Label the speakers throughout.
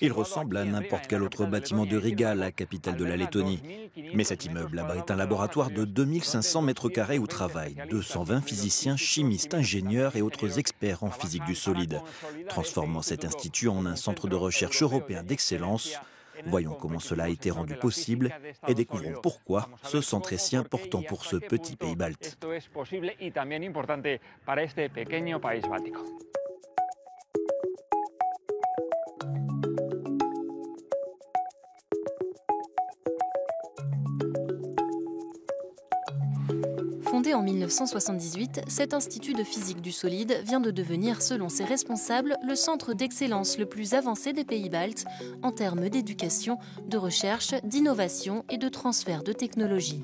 Speaker 1: Il ressemble à n'importe quel autre bâtiment de Riga, la capitale de la Lettonie. Mais cet immeuble abrite un laboratoire de 2500 mètres carrés où travaillent 220 physiciens, chimistes, ingénieurs et autres experts en physique du solide, transformant cet institut en un centre de recherche européen d'excellence. Voyons comment cela a été rendu possible et découvrons pourquoi ce centre est si important pour ce petit pays balte.
Speaker 2: Fondé en 1978, cet institut de physique du solide vient de devenir, selon ses responsables, le centre d'excellence le plus avancé des pays baltes en termes d'éducation, de recherche, d'innovation et de transfert de technologie.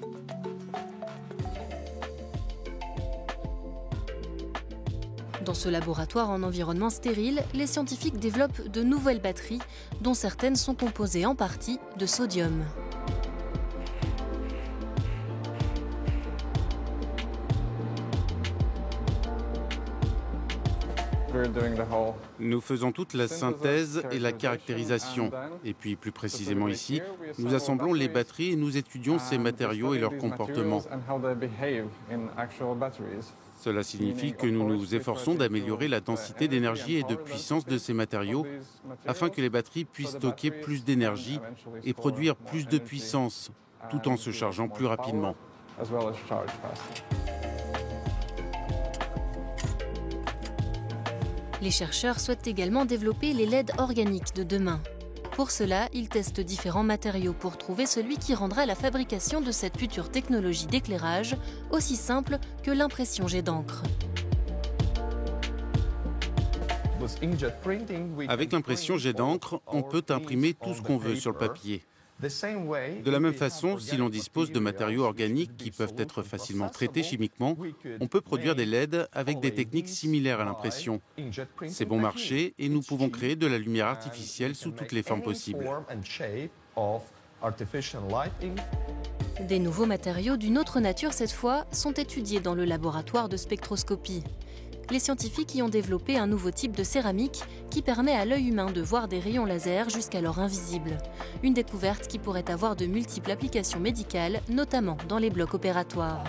Speaker 2: Dans ce laboratoire en environnement stérile, les scientifiques développent de nouvelles batteries, dont certaines sont composées en partie de sodium.
Speaker 3: Nous faisons toute la synthèse et la caractérisation. Et puis, plus précisément ici, nous assemblons les batteries et nous étudions ces matériaux et leur comportement. Cela signifie que nous nous efforçons d'améliorer la densité d'énergie et de puissance de ces matériaux afin que les batteries puissent stocker plus d'énergie et produire plus de puissance, tout en se chargeant plus rapidement.
Speaker 2: Les chercheurs souhaitent également développer les LED organiques de demain. Pour cela, ils testent différents matériaux pour trouver celui qui rendra la fabrication de cette future technologie d'éclairage aussi simple que l'impression jet d'encre.
Speaker 3: Avec l'impression jet d'encre, on peut imprimer tout ce qu'on veut sur le papier. De la même façon, si l'on dispose de matériaux organiques qui peuvent être facilement traités chimiquement, on peut produire des LED avec des techniques similaires à l'impression. C'est bon marché et nous pouvons créer de la lumière artificielle sous toutes les formes possibles.
Speaker 2: Des nouveaux matériaux d'une autre nature cette fois sont étudiés dans le laboratoire de spectroscopie. Les scientifiques y ont développé un nouveau type de céramique qui permet à l'œil humain de voir des rayons laser jusqu'alors invisibles. Une découverte qui pourrait avoir de multiples applications médicales, notamment dans les blocs opératoires.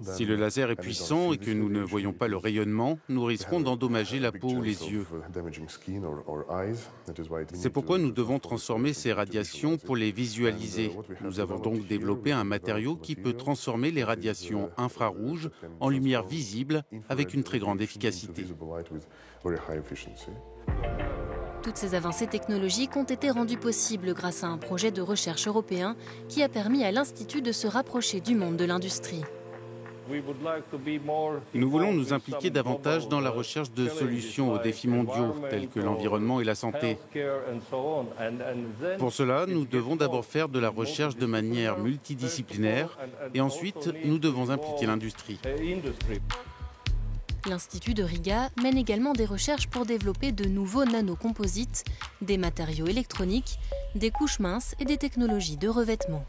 Speaker 3: Si le laser est puissant et que nous ne voyons pas le rayonnement, nous risquons d'endommager la peau ou les yeux. C'est pourquoi nous devons transformer ces radiations pour les visualiser. Nous avons donc développé un matériau qui peut transformer les radiations infrarouges en lumière visible avec une très grande efficacité.
Speaker 2: Toutes ces avancées technologiques ont été rendues possibles grâce à un projet de recherche européen qui a permis à l'Institut de se rapprocher du monde de l'industrie.
Speaker 3: Nous voulons nous impliquer davantage dans la recherche de solutions aux défis mondiaux, tels que l'environnement et la santé. Pour cela, nous devons d'abord faire de la recherche de manière multidisciplinaire et ensuite, nous devons impliquer l'industrie.
Speaker 2: L'Institut de Riga mène également des recherches pour développer de nouveaux nanocomposites, des matériaux électroniques, des couches minces et des technologies de revêtement.